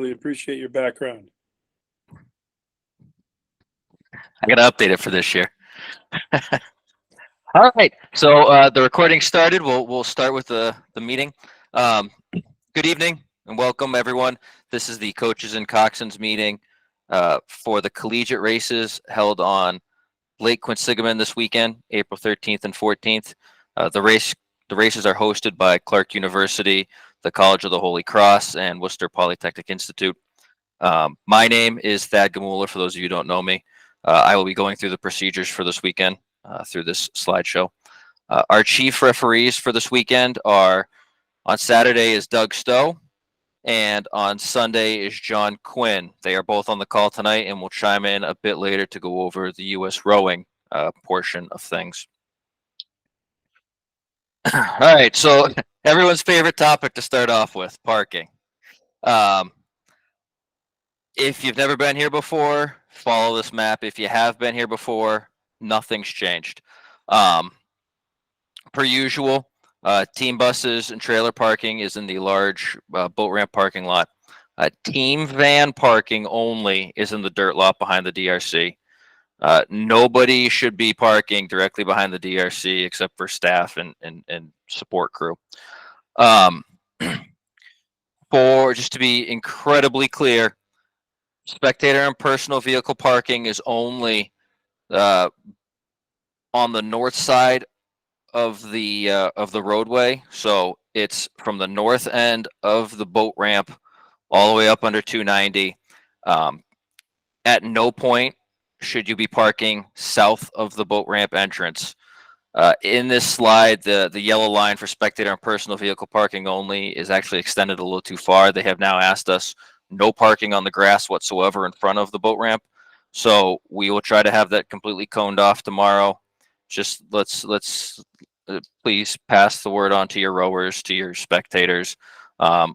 really appreciate your background. I got to update it for this year. All right. So the recording started. We'll start with the meeting. Good evening and welcome everyone. This is the Coaches and Coxswains meeting for the collegiate races held on Lake Quinsigamond this weekend, April 13th and 14th. The races are hosted by Clark University, the College of the Holy Cross, and Worcester Polytechnic Institute. My name is Thad Gamula, for those of you who don't know me. I will be going through the procedures for this weekend through this slideshow. Our chief referees for this weekend are, on Saturday is Doug Stowe, and on Sunday is John Quinn. They are both on the call tonight and will chime in a bit later to go over the U.S. rowing portion of things. All right, so everyone's favorite topic to start off with, parking. If you've never been here before, follow this map. If you have been here before, nothing's changed. Per usual, team buses and trailer parking is in the large boat ramp parking lot. Team van parking only is in the dirt lot behind the DRC. Nobody should be parking directly behind the DRC except for staff and support crew. For just to be incredibly clear, spectator and personal vehicle parking is only on the north side of the roadway. So it's from the north end of the boat ramp all the way up under 290. At no point should you be parking south of the boat ramp entrance. In this slide, the yellow line for spectator and personal vehicle parking only is actually extended a little too far. They have now asked us no parking on the grass whatsoever in front of the boat ramp. So we will try to have that completely coned off tomorrow. Just let's please pass the word on to your rowers, to your spectators.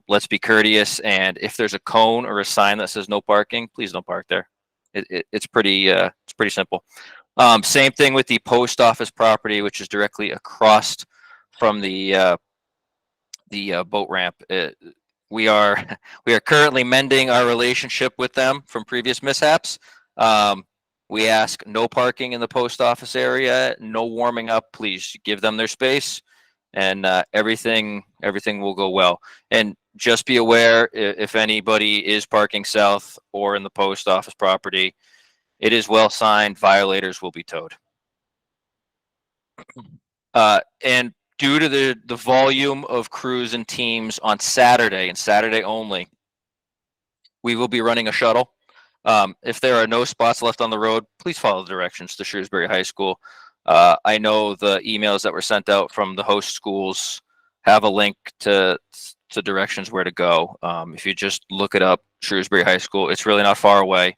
Let's be courteous, and if there's a cone or a sign that says no parking, please don't park there. It's pretty simple. Same thing with the post office property, which is directly across from the boat ramp. We are currently mending our relationship with them from previous mishaps. We ask no parking in the post office area, no warming up. Please give them their space, and everything will go well. And just be aware, if anybody is parking south or in the post office property, it is well signed. Violators will be towed. And due to the volume of crews and teams on Saturday and Saturday only, we will be running a shuttle. If there are no spots left on the road, please follow the directions to Shrewsbury High School. I know the emails that were sent out from the host schools have a link to directions where to go. If you just look it up, Shrewsbury High School, it's really not far away.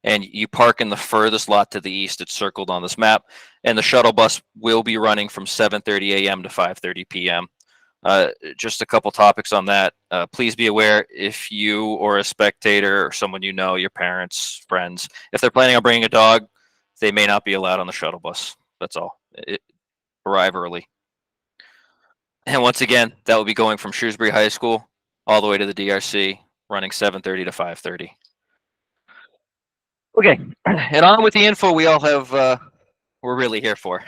And you park in the furthest lot to the east. It's circled on this map. And the shuttle bus will be running from 7:30 a.m. to 5:30 p.m. Just a couple topics on that. Please be aware, if you or a spectator or someone you know, your parents, friends, if they're planning on bringing a dog, they may not be allowed on the shuttle bus. That's all. Arrive early. And once again, that will be going from Shrewsbury High School all the way to the DRC, running 7:30 to 5:30. Okay, and on with the info we all have, we're really here for.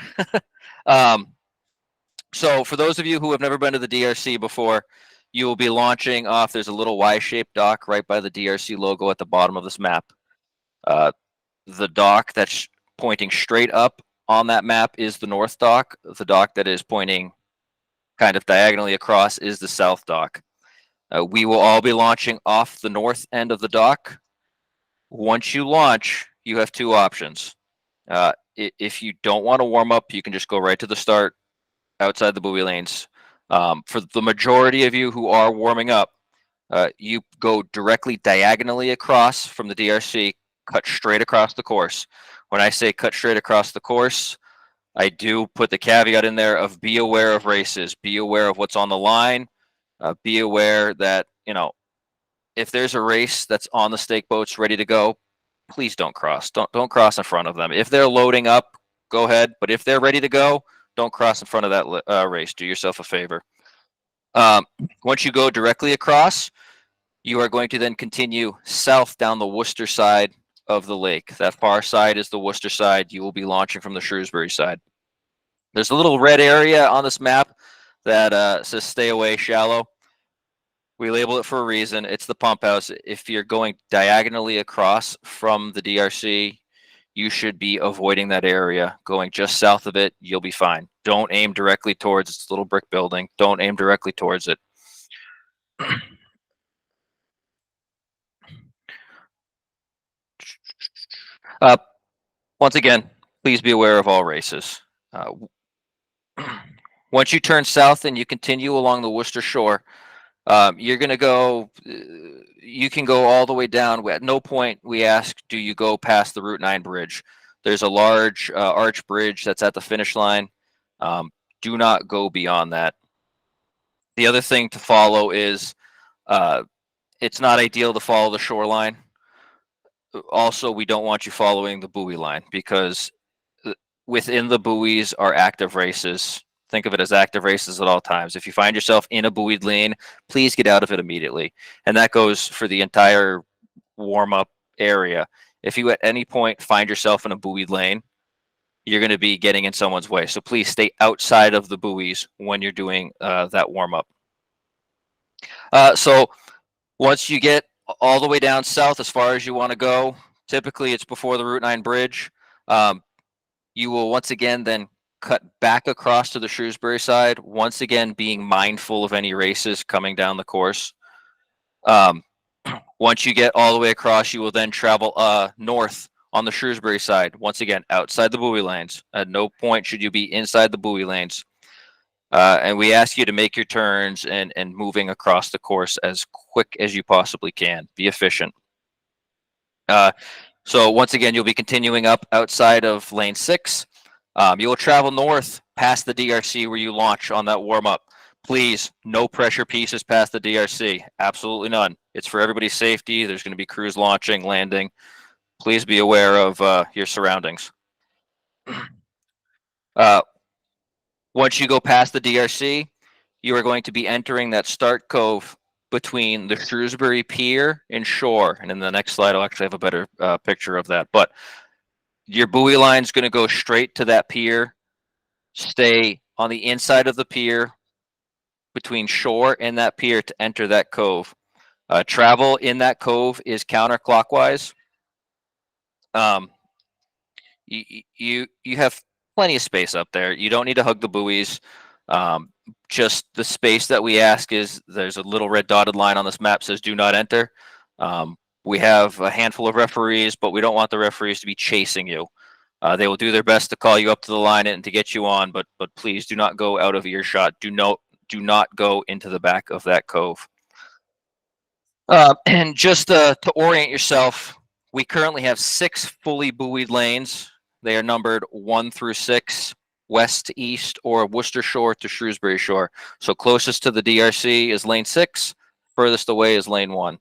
So for those of you who have never been to the DRC before, you will be launching off. There's a little Y-shaped dock right by the DRC logo at the bottom of this map. The dock that's pointing straight up on that map is the north dock. The dock that is pointing kind of diagonally across is the south dock. We will all be launching off the north end of the dock. Once you launch, you have two options. If you don't want to warm up, you can just go right to the start outside the buoy lanes. For the majority of you who are warming up, you go directly diagonally across from the DRC, cut straight across the course. When I say cut straight across the course, I do put the caveat in there of be aware of races, be aware of what's on the line, be aware that, if there's a race that's on the stake boats ready to go, please don't cross. Don't cross in front of them. If they're loading up, go ahead. But if they're ready to go, don't cross in front of that race. Do yourself a favor. Once you go directly across, You are going to then continue south down the Worcester side of the lake. That far side is the Worcester side. You will be launching from the Shrewsbury side. There's a little red area on this map that says stay away shallow. We label it for a reason. It's the pump house. If you're going diagonally across from the DRC, you should be avoiding that area. Going just south of it, you'll be fine. Don't aim directly towards this little brick building. Don't aim directly towards it. Uh, once again, please be aware of all races. Once you turn south and you continue along the Worcester shore, you're going to go, you can go all the way down. At no point we ask, do you go past the Route 9 bridge? There's a large arch bridge that's at the finish line. Do not go beyond that. The other thing to follow is it's not ideal to follow the shoreline. Also, we don't want you following the buoy line because within the buoys are active races. Think of it as active races at all times. If you find yourself in a buoyed lane, please get out of it immediately. And that goes for the entire warm-up area. If you at any point find yourself in a buoyed lane, you're going to be getting in someone's way. So please stay outside of the buoys when you're doing that warm-up. So once you get all the way down south as far as you want to go, typically it's before the Route 9 bridge. You will once again then cut back across to the Shrewsbury side, once again being mindful of any races coming down the course. Once you get all the way across, you will then travel north on the Shrewsbury side, once again outside the buoy lanes. At no point should you be inside the buoy lanes. And we ask you to make your turns and moving across the course as quick as you possibly can. Be efficient. So once again, you'll be continuing up outside of lane 6. You will travel north past the DRC where you launch on that warm-up. Please, no pressure pieces past the DRC. Absolutely none. It's for everybody's safety. There's going to be crews launching, landing. Please be aware of your surroundings. Once you go past the DRC, you are going to be entering that start cove between the Shrewsbury Pier and shore. And in the next slide, I'll actually have a better picture of that. But your buoy line is going to go straight to that pier, stay on the inside of the pier between shore and that pier to enter that cove. Travel in that cove is counterclockwise. You have plenty of space up there. You don't need to hug the buoys. Just the space that we ask is there's a little red dotted line on this map says do not enter. We have a handful of referees, but we don't want the referees to be chasing you. They will do their best to call you up to the line and to get you on, but please do not go out of earshot. Do not go into the back of that cove. And just to orient yourself, we currently have 6 fully buoyed lanes. They are numbered 1 through 6, west to east, or Worcester Shore to Shrewsbury Shore. So closest to the DRC is lane 6, furthest away is lane 1.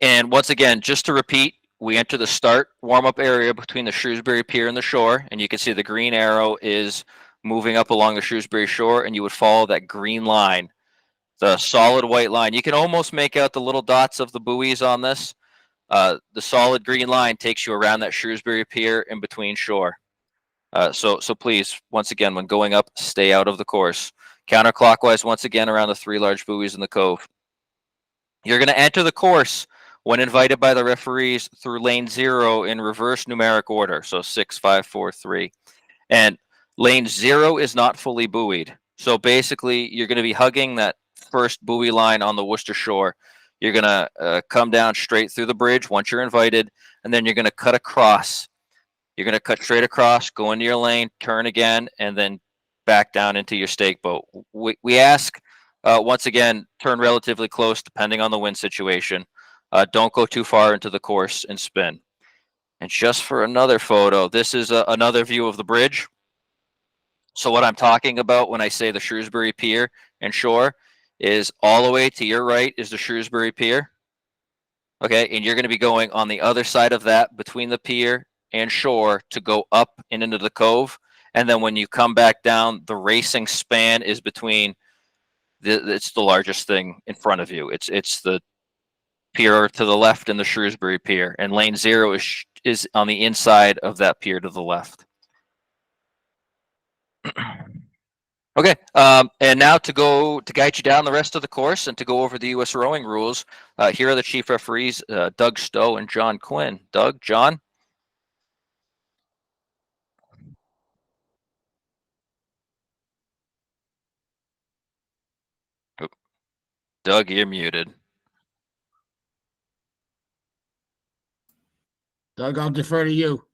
And once again, just to repeat, we enter the start warm-up area between the Shrewsbury Pier and the shore, and you can see the green arrow is moving up along the Shrewsbury Shore, and you would follow that green line, the solid white line. You can almost make out the little dots of the buoys on this. The solid green line takes you around that Shrewsbury Pier in between shore. So please, once again, when going up, stay out of the course. Counterclockwise, once again, around the 3 large buoys in the cove. You're going to enter the course when invited by the referees through lane 0 in reverse numeric order. So 6, 5, 4, 3. And lane 0 is not fully buoyed. So basically, you're going to be hugging that first buoy line on the Worcester Shore. You're going to come down straight through the bridge once you're invited, and then you're going to cut across. You're going to cut straight across, go into your lane, turn again, and then back down into your stake boat. We ask, once again, turn relatively close depending on the wind situation. Don't go too far into the course and spin. And just for another photo, this is another view of the bridge. So what I'm talking about when I say the Shrewsbury Pier and shore is all the way to your right is the Shrewsbury Pier. Okay, and you're going to be going on the other side of that between the pier and shore to go up and into the cove. And then when you come back down, the racing span is between it's the largest thing in front of you. It's the pier to the left and the Shrewsbury Pier, and lane 0 is on the inside of that pier to the left. Okay, and now to guide you down the rest of the course and to go over the U.S. rowing rules, here are the chief referees, Doug Stowe and John Quinn. Doug, John? Doug, you're muted. Doug, I'll defer to you.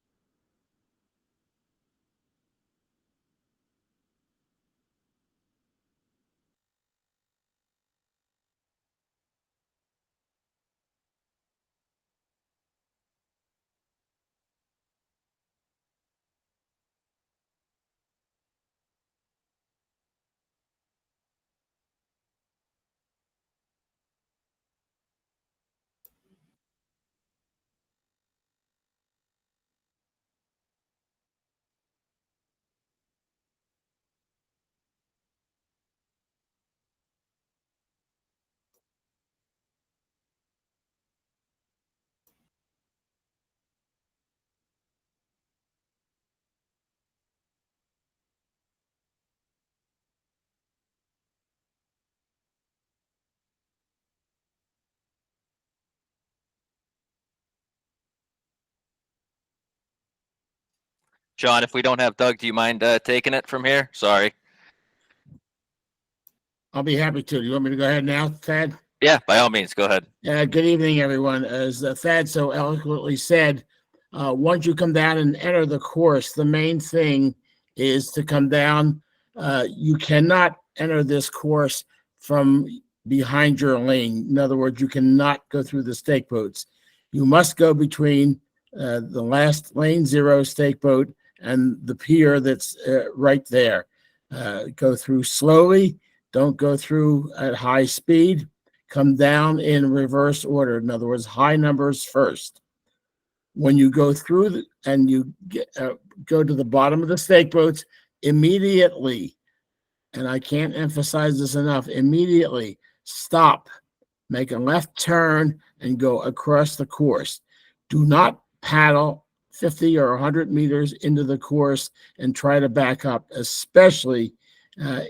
John, if we don't have Doug, do you mind taking it from here? Sorry. I'll be happy to. Do you want me to go ahead now, Thad? Yeah, by all means, go ahead. Good evening, everyone. As Thad so eloquently said, once you come down and enter the course, the main thing is to come down. You cannot enter this course from behind your lane. In other words, you cannot go through the stake boats. You must go between the last lane 0 stake boat and the pier that's right there. Go through slowly. Don't go through at high speed. Come down in reverse order. In other words, high numbers first. When you go through and you go to the bottom of the stake boats, immediately, and I can't emphasize this enough, immediately stop, make a left turn, and go across the course. Do not paddle 50 or 100 meters into the course and try to back up, especially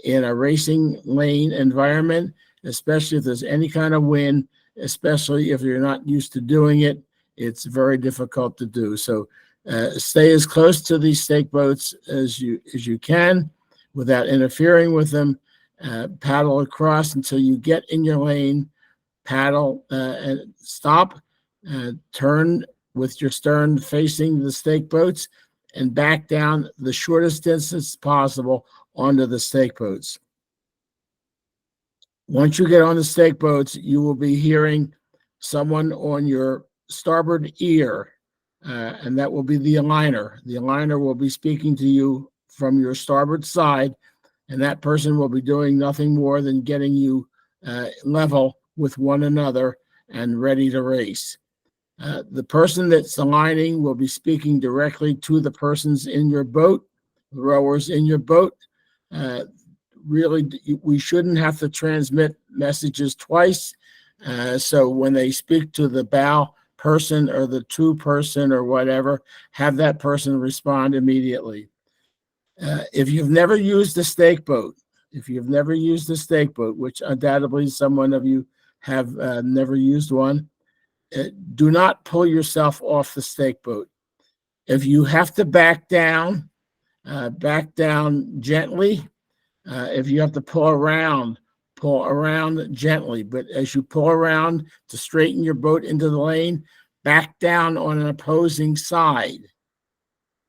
in a racing lane environment, especially if there's any kind of wind, especially if you're not used to doing it. It's very difficult to do. So stay as close to these stake boats as you can without interfering with them. Paddle across until you get in your lane. Paddle and stop. Turn with your stern facing the stake boats and back down the shortest distance possible onto the stake boats. Once you get on the stake boats, you will be hearing someone on your starboard ear, and that will be the aligner. The aligner will be speaking to you from your starboard side, and that person will be doing nothing more than getting you level with one another and ready to race. The person that's aligning will be speaking directly to the persons in your boat, the rowers in your boat. Really, we shouldn't have to transmit messages twice. So when they speak to the bow person or the to person or whatever, have that person respond immediately. If you've never used a stake boat, which undoubtedly someone of you have never used one, do not pull yourself off the stake boat. If you have to back down gently. If you have to pull around gently. But as you pull around to straighten your boat into the lane, back down on an opposing side.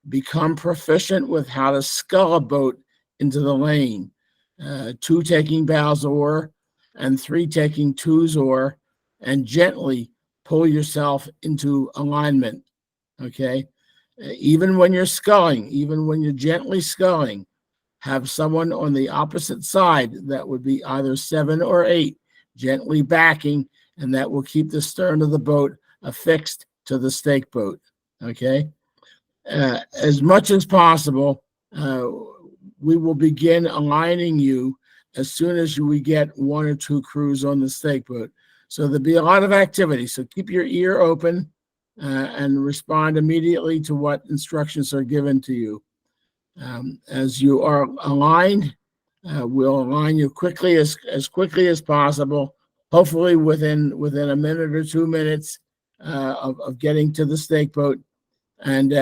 Become proficient with how to scull a boat into the lane. 2 taking bow's oar and 3 taking two's oar, and gently pull yourself into alignment. Okay? Even when you're sculling, even when you're gently sculling, have someone on the opposite side that would be either 7 or 8 gently backing, and that will keep the stern of the boat affixed to the stake boat. Okay? As much as possible, we will begin aligning you as soon as we get 1 or 2 crews on the stake boat. So there'll be a lot of activity. So keep your ear open and respond immediately to what instructions are given to you. As you are aligned, we'll align you quickly as quickly as possible, hopefully within a minute or 2 minutes of getting to the stake boat, and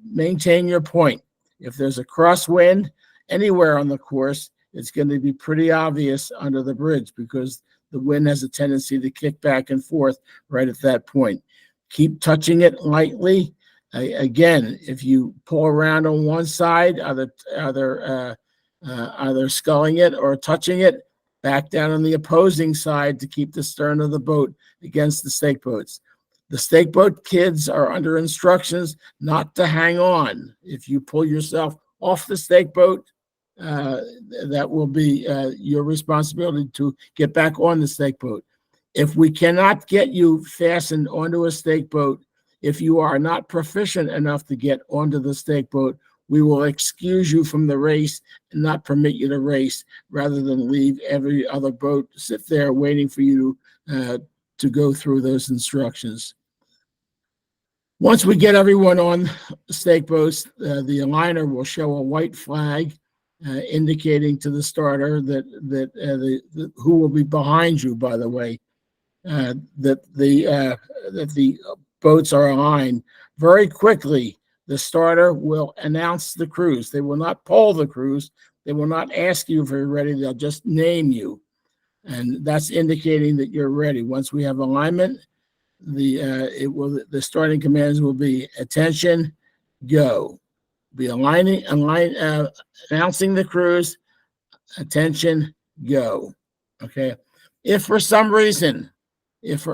maintain your point. If there's a crosswind anywhere on the course, it's going to be pretty obvious under the bridge because the wind has a tendency to kick back and forth right at that point. Keep touching it lightly. Again, if you pull around on one side, either sculling it or touching it, back down on the opposing side to keep the stern of the boat against the stake boats. The stake boat kids are under instructions not to hang on. If you pull yourself off the stake boat, that will be your responsibility to get back on the stake boat. If we cannot get you fastened onto a stake boat, if you are not proficient enough to get onto the stake boat, we will excuse you from the race and not permit you to race, rather than leave every other boat sit there waiting for you to go through those instructions. Once we get everyone on stake boats, the aligner will show a white flag indicating to the starter that who will be behind you, by the way, that the boats are aligned. Very quickly, the starter will announce the crews. They will not poll the crews. They will not ask you if you're ready. They'll just name you. And that's indicating that you're ready. Once we have alignment, the starting commands will be attention, go. Be announcing the crews, attention, go. Okay. If for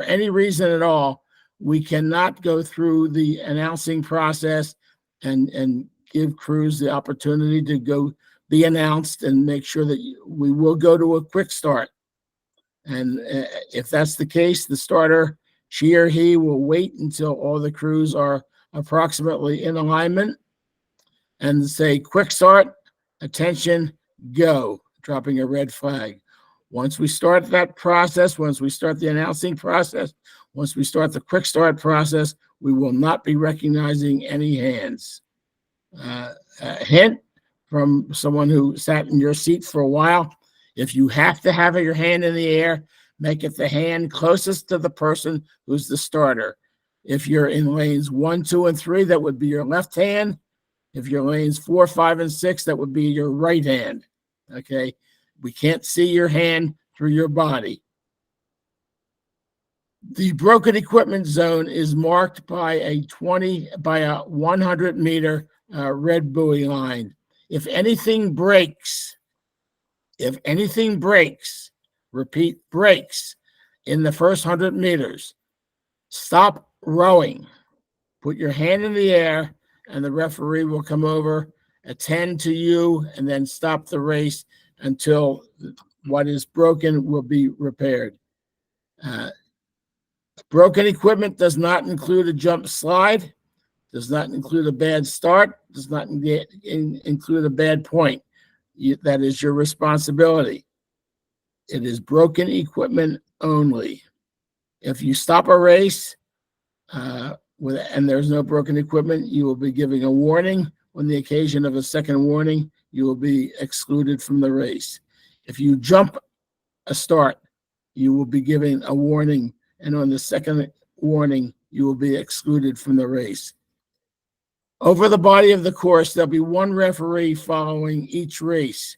any reason at all, we cannot go through the announcing process and give crews the opportunity to go be announced and make sure that we will go to a quick start. And if that's the case, the starter, she or he, will wait until all the crews are approximately in alignment and say, quick start, attention, go, dropping a red flag. Once we start that process, once we start the announcing process, once we start the quick start process, we will not be recognizing any hands. A hint from someone who sat in your seat for a while: if you have to have your hand in the air, make it the hand closest to the person who's the starter. If you're in lanes 1, 2, and 3, that would be your left hand. If you're lanes 4, 5, and 6, that would be your right hand. Okay, we can't see your hand through your body. The broken equipment zone is marked by a 100-meter red buoy line. If anything breaks, repeat, breaks in the first 100 meters, stop rowing. Put your hand in the air, and the referee will come over, attend to you, and then stop the race until what is broken will be repaired. Broken equipment does not include a jump slide, does not include a bad start, does not include a bad point. That is your responsibility. It is broken equipment only. If you stop a race and there's no broken equipment, you will be giving a warning. On the occasion of a second warning, you will be excluded from the race. If you jump a start, you will be given a warning, and on the second warning, you will be excluded from the race. Over the body of the course, there'll be one referee following each race.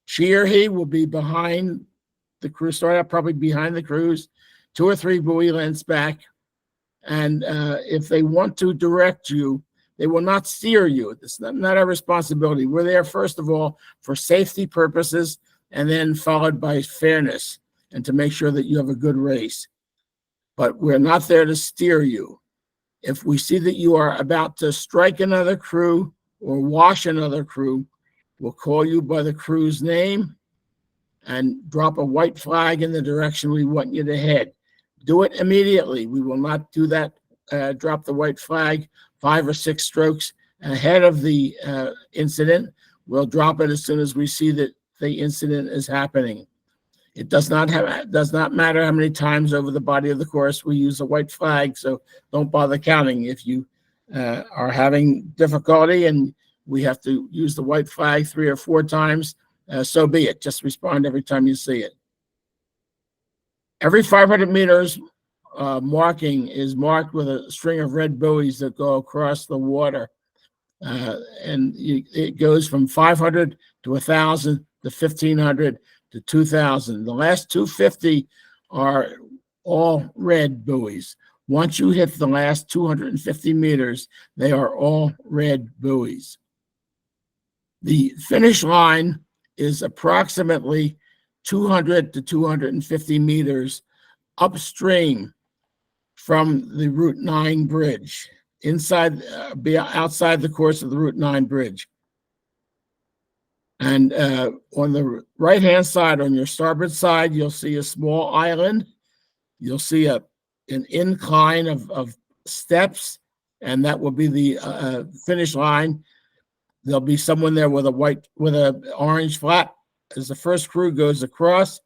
She or he will be behind the crew, start out probably behind the crews, 2 or 3 buoy lengths back. And if they want to direct you, they will not steer you. It's not our responsibility. We're there, first of all, for safety purposes, and then followed by fairness and to make sure that you have a good race. But we're not there to steer you. If we see that you are about to strike another crew or wash another crew, we'll call you by the crew's name and drop a white flag in the direction we want you to head. Do it immediately. We will not do that, drop the white flag 5 or 6 strokes ahead of the incident. We'll drop it as soon as we see that the incident is happening. It does not matter how many times over the body of the course we use a white flag, so don't bother counting. If you are having difficulty and we have to use the white flag 3 or 4 times, so be it. Just respond every time you see it. Every 500 meters marking is marked with a string of red buoys that go across the water. It goes from 500 to 1,000 to 1,500 to 2,000. The last 250 are all red buoys. Once you hit the last 250 meters, they are all red buoys. The finish line is approximately 200 to 250 meters upstream from the Route 9 bridge, outside the course of the Route 9 bridge. And on the right-hand side, on your starboard side, you'll see a small island. You'll see an incline of steps, and that will be the finish line. There'll be someone there with an orange flag. As the first crew goes across,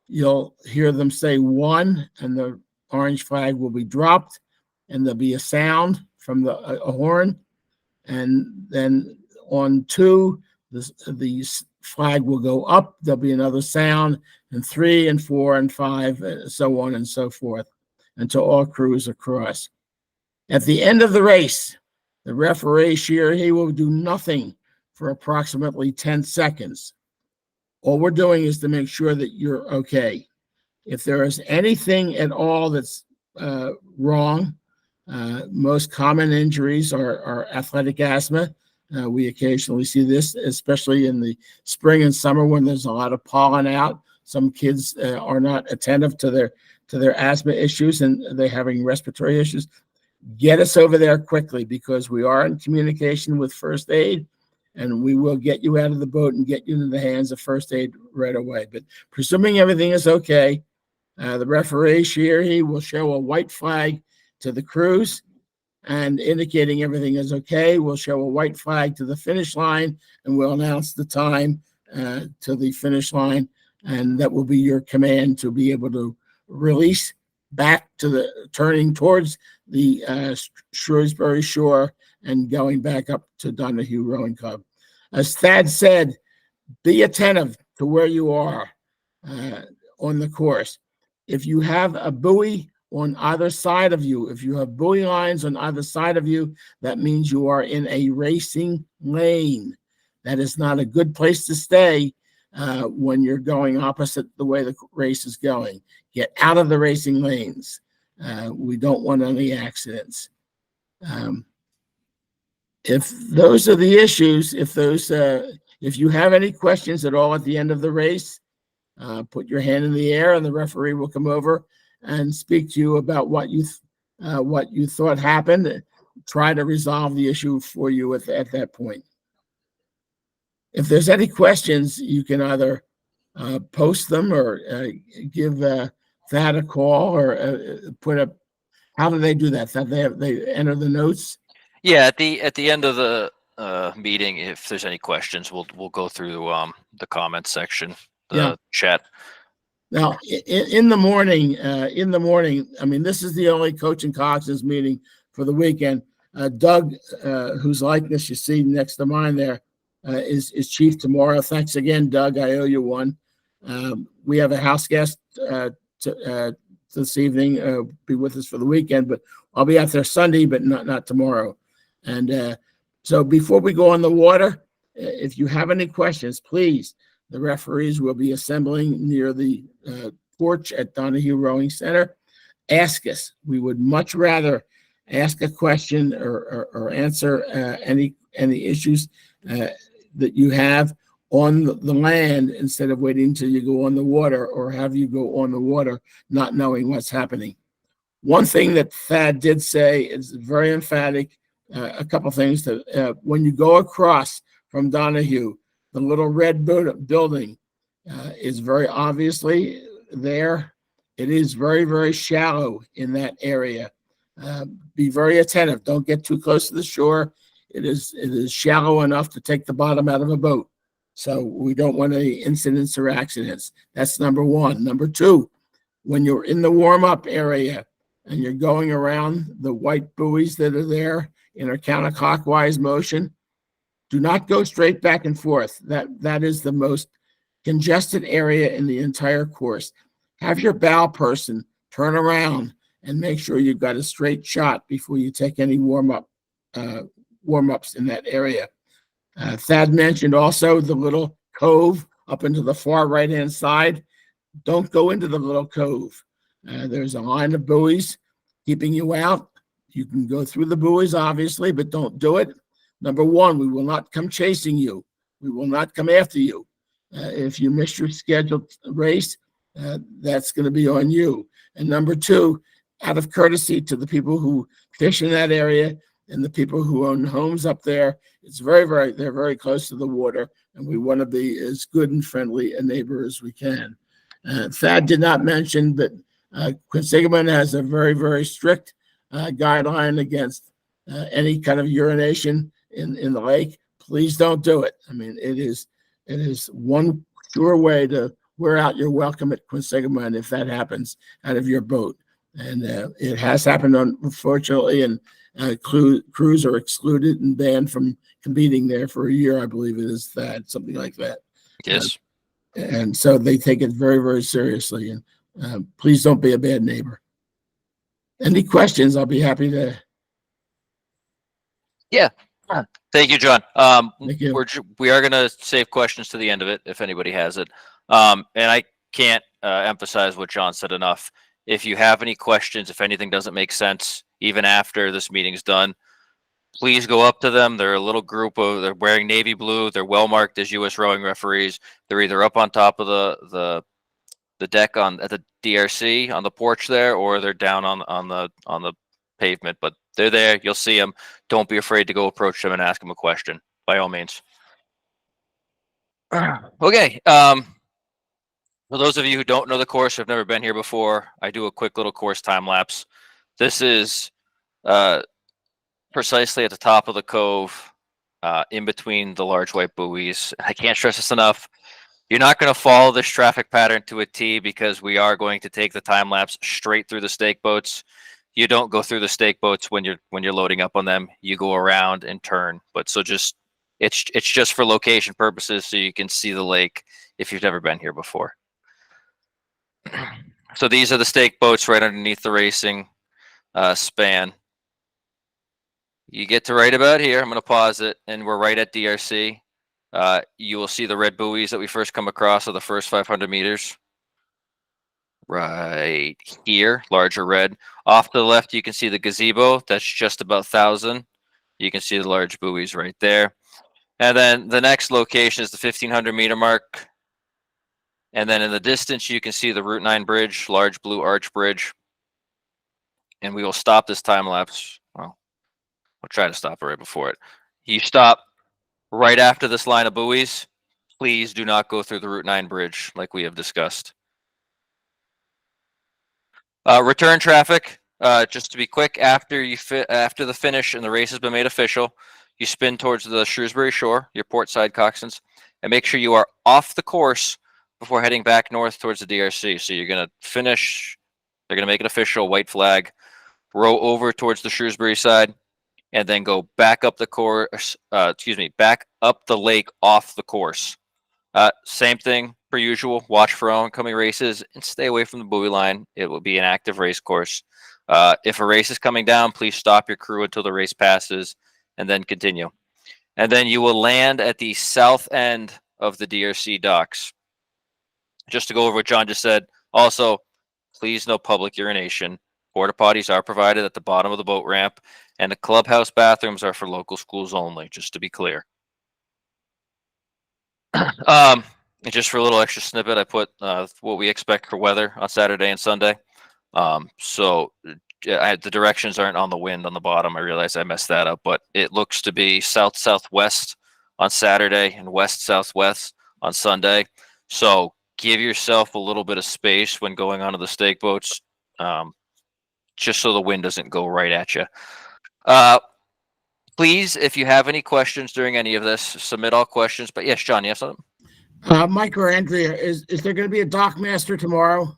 you'll hear them say 1, and the orange flag will be dropped, and there'll be a sound from a horn. And then on 2, the flag will go up. There'll be another sound, and 3 and 4 and 5, and so on and so forth, until all crews are across. At the end of the race, the referee, he will do nothing for approximately 10 seconds. All we're doing is to make sure that you're okay. If there is anything at all that's wrong, most common injuries are athletic asthma. We occasionally see this, especially in the spring and summer when there's a lot of pollen out. Some kids are not attentive to their asthma issues, and they're having respiratory issues. Get us over there quickly, because we are in communication with first aid, and we will get you out of the boat and get you into the hands of first aid right away. But presuming everything is okay, the referee, he will show a white flag to the crews, and indicating everything is okay, we'll show a white flag to the finish line, and we'll announce the time to the finish line, and that will be your command to be able to release back to turning towards the Shrewsbury shore and going back up to Donahue Rowing Club. As Thad said, be attentive to where you are on the course. If you have a buoy on either side of you, if you have buoy lines on either side of you, that means you are in a racing lane. That is not a good place to stay when you're going opposite the way the race is going. Get out of the racing lanes. We don't want any accidents. If those are the issues, if you have any questions at all at the end of the race, put your hand in the air, and the referee will come over and speak to you about what you thought happened. Try to resolve the issue for you at that point. If there's any questions, you can either post them or give Thad a call, or put up. How do they do that? They enter the notes. Yeah, at the end of the meeting, if there's any questions, we'll go through the comments section, chat. Now, in the morning, I mean, this is the only Coach and Coxswains meeting for the weekend. Doug, whose likeness you see next to mine there, is chief tomorrow. Thanks again, Doug. I owe you one. We have a house guest this evening, be with us for the weekend, but I'll be out there Sunday, but not tomorrow. And so before we go on the water, if you have any questions, please, the referees will be assembling near the porch at Donahue Rowing Center. Ask us. We would much rather ask a question or answer any issues that you have on the land, instead of waiting until you go on the water, or have you go on the water not knowing what's happening. One thing that Thad did say is very emphatic. A couple things that when you go across from Donahue, the little red building is very obviously there. It is very, very shallow in that area. Be very attentive. Don't get too close to the shore. It is shallow enough to take the bottom out of a boat. So we don't want any incidents or accidents. That's number one. Number two, when you're in the warm-up area and you're going around the white buoys that are there in a counterclockwise motion, do not go straight back and forth. That is the most congested area in the entire course. Have your bow person turn around and make sure you've got a straight shot before you take any warm-ups in that area. Thad mentioned also the little cove up into the far right-hand side. Don't go into the little cove. There's a line of buoys keeping you out. You can go through the buoys, obviously, but don't do it. Number one, we will not come chasing you. We will not come after you. If you miss your scheduled race, that's going to be on you. And number two, out of courtesy to the people who fish in that area and the people who own homes up there, it's they're very close to the water, and we want to be as good and friendly a neighbor as we can. Thad did not mention, but Quinsigamond has a very, very strict guideline against any kind of urination in the lake. Please don't do it. I mean, it is one sure way to wear out your welcome at Quinsigamond if that happens out of your boat. And it has happened, unfortunately, and crews are excluded and banned from competing there for a year, I believe it is, that something like that. Yes. And so they take it very, very seriously. And please don't be a bad neighbor. Any questions? I'll be happy to. Yeah. Thank you, John. Thank you. We are going to save questions to the end of it if anybody has it. And I can't emphasize what John said enough. If you have any questions, if anything doesn't make sense, even after this meeting's done, please go up to them. They're a little group they're wearing navy blue. They're well marked as U.S. rowing referees. They're either up on top of the deck at the DRC on the porch there, or they're down on the pavement. But they're there. You'll see them. Don't be afraid to go approach them and ask them a question, by all means. Okay. For those of you who don't know the course, have never been here before, I do a quick little course time lapse. This is precisely at the top of the cove, in between the large white buoys. I can't stress this enough. You're not going to follow this traffic pattern to a T because we are going to take the time lapse straight through the stake boats. You don't go through the stake boats when you're loading up on them. You go around and turn. But so just it's just for location purposes, so you can see the lake if you've never been here before. So these are the stake boats right underneath the racing span. You get to right about here. I'm going to pause it, and we're right at DRC. You will see the red buoys that we first come across of the first 500 meters. Right here, larger red. Off to the left, you can see the gazebo. That's just about 1,000. You can see the large buoys right there. And then the next location is the 1,500 meter mark. And then in the distance, you can see the Route 9 bridge, large blue arch bridge. And we will stop this time lapse. Well, we'll try to stop it right before it. You stop right after this line of buoys. Please do not go through the Route 9 bridge like we have discussed. Return traffic, just to be quick, after the finish and the race has been made official, you spin towards the Shrewsbury shore, your port side coxswains, and make sure you are off the course before heading back north towards the DRC. So you're going to finish, they're going to make it official, white flag, row over towards the Shrewsbury side, and then go back up the course, back up the lake off the course. Same thing per usual, watch for oncoming races and stay away from the buoy line. It will be an active race course. If a race is coming down, please stop your crew until the race passes and then continue. And then you will land at the south end of the DRC docks. Just to go over what John just said, also, please no public urination. Porta potties are provided at the bottom of the boat ramp, and the clubhouse bathrooms are for local schools only, just to be clear. Just for a little extra snippet, I put what we expect for weather on Saturday and Sunday. So the directions aren't on the wind on the bottom. I realize I messed that up, but it looks to be south-southwest on Saturday and west-southwest on Sunday. So give yourself a little bit of space when going onto the stake boats, just so the wind doesn't go right at you. Please, if you have any questions during any of this, submit all questions. But yes, John, you have something? Mike or Andrea, is there going to be a dock master tomorrow?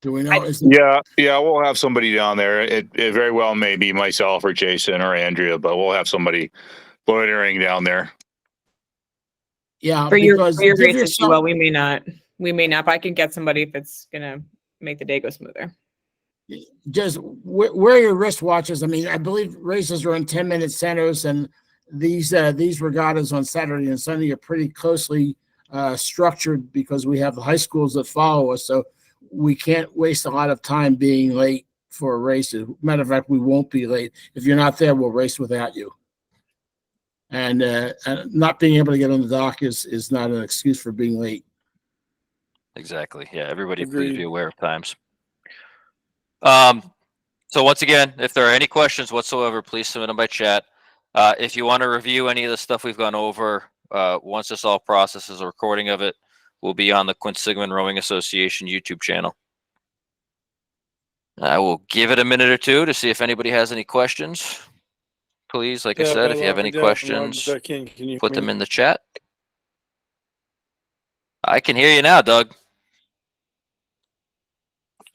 Do we know? Yeah, we'll have somebody down there. It very well may be myself or Jason or Andrea, but we'll have somebody loitering down there. Yeah, For your because races, give you yourself- will. We may not. But I can get somebody if it's gonna make the day go smoother. just wear your wristwatches. I mean, I believe races are in 10-minute centers, and these regattas on Saturday and Sunday are pretty closely structured because we have the high schools that follow us. So we can't waste a lot of time being late for a race. Matter of fact, we won't be late. If you're not there, we'll race without you. And not being able to get on the dock is not an excuse for being late. Exactly. Yeah, everybody Agreed. please be aware of times. So once again, if there are any questions whatsoever, please submit them by chat. If you want to review any of the stuff we've gone over, once this all processes, a recording of it will be on the Quinsigamond Rowing Association YouTube channel. I will give it a minute or two to see if anybody has any questions. Please, like I said, if you have any questions, put them in the chat. I can hear you now, Doug.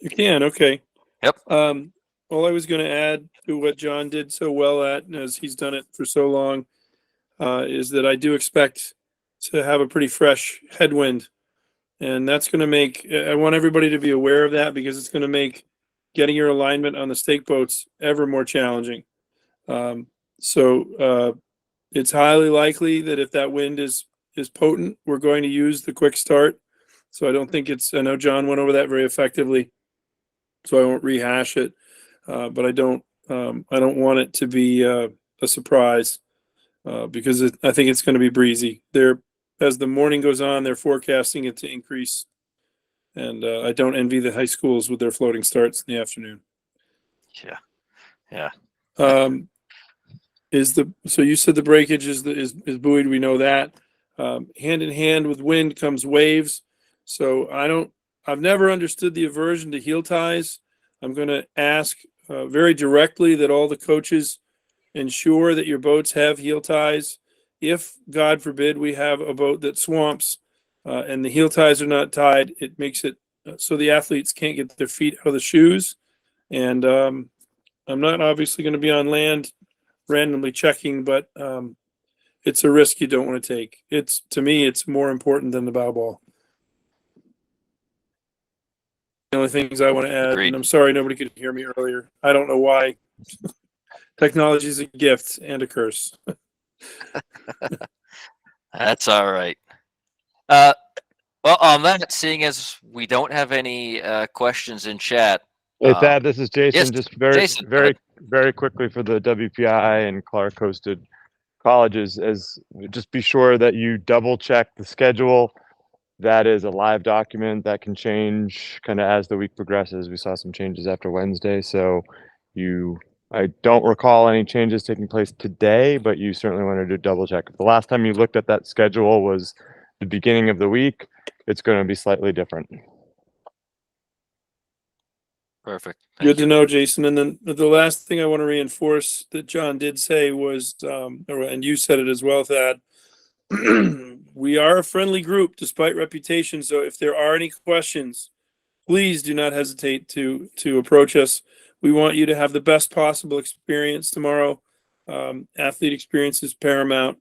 You can, okay. Yep. All I was going to add to what John did so well at, and as he's done it for so long, is that I do expect to have a pretty fresh headwind. And that's going to make, I want everybody to be aware of that because it's going to make getting your alignment on the stake boats ever more challenging. So it's highly likely that if that wind is potent, we're going to use the quick start. So I don't think I know John went over that very effectively, so I won't rehash it. But I don't want it to be a surprise because I think it's going to be breezy. As the morning goes on, they're forecasting it to increase. And I don't envy the high schools with their floating starts in the afternoon. Yeah. So you said the breakage is buoyed. We know that. Hand in hand with wind comes waves. So I've never understood the aversion to heel ties. I'm going to ask very directly that all the coaches ensure that your boats have heel ties. If, God forbid, we have a boat that swamps and the heel ties are not tied, it makes it so the athletes can't get their feet out of the shoes. And I'm not obviously going to be on land randomly checking, but it's a risk you don't want to take. To me, it's more important than the bow ball. The only things I want to add, Agreed. and I'm sorry nobody could hear me earlier. I don't know why. Technology is a gift and a curse. That's all right. Well, on that, seeing as we don't have any questions in chat. Hey, Thad, this is Jason. yes, Just very quickly for the WPI and Clark hosted colleges, just be sure that you double check the schedule. That is a live document that can change kind of as the week progresses. We saw some changes after Wednesday, so I don't recall any changes taking place today, but you certainly wanted to double check. If the last time you looked at that schedule was the beginning of the week, it's going to be slightly different. Perfect. Good to know, Jason. And then the last thing I want to reinforce that John did say was, and you said it as well, Thad, we are a friendly group despite reputation. So if there are any questions, please do not hesitate to approach us. We want you to have the best possible experience tomorrow. Athlete experience is paramount.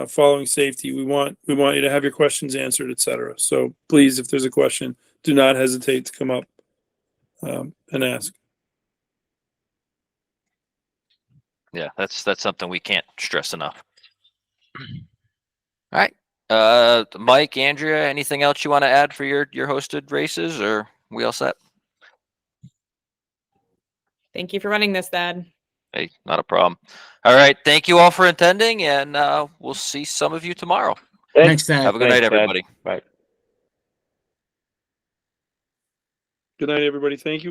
Following safety, we want you to have your questions answered, etc. So please, if there's a question, do not hesitate to come up and ask. Yeah, that's something we can't stress enough. All right. Mike, Andrea, anything else you want to add for your hosted races, or we all set? Thank you for running this, Thad. Hey, not a problem. All right. Thank you all for attending, and we'll see some of you tomorrow. Thanks, Thad. Have a good night, everybody. Bye. Good night, everybody. Thank you.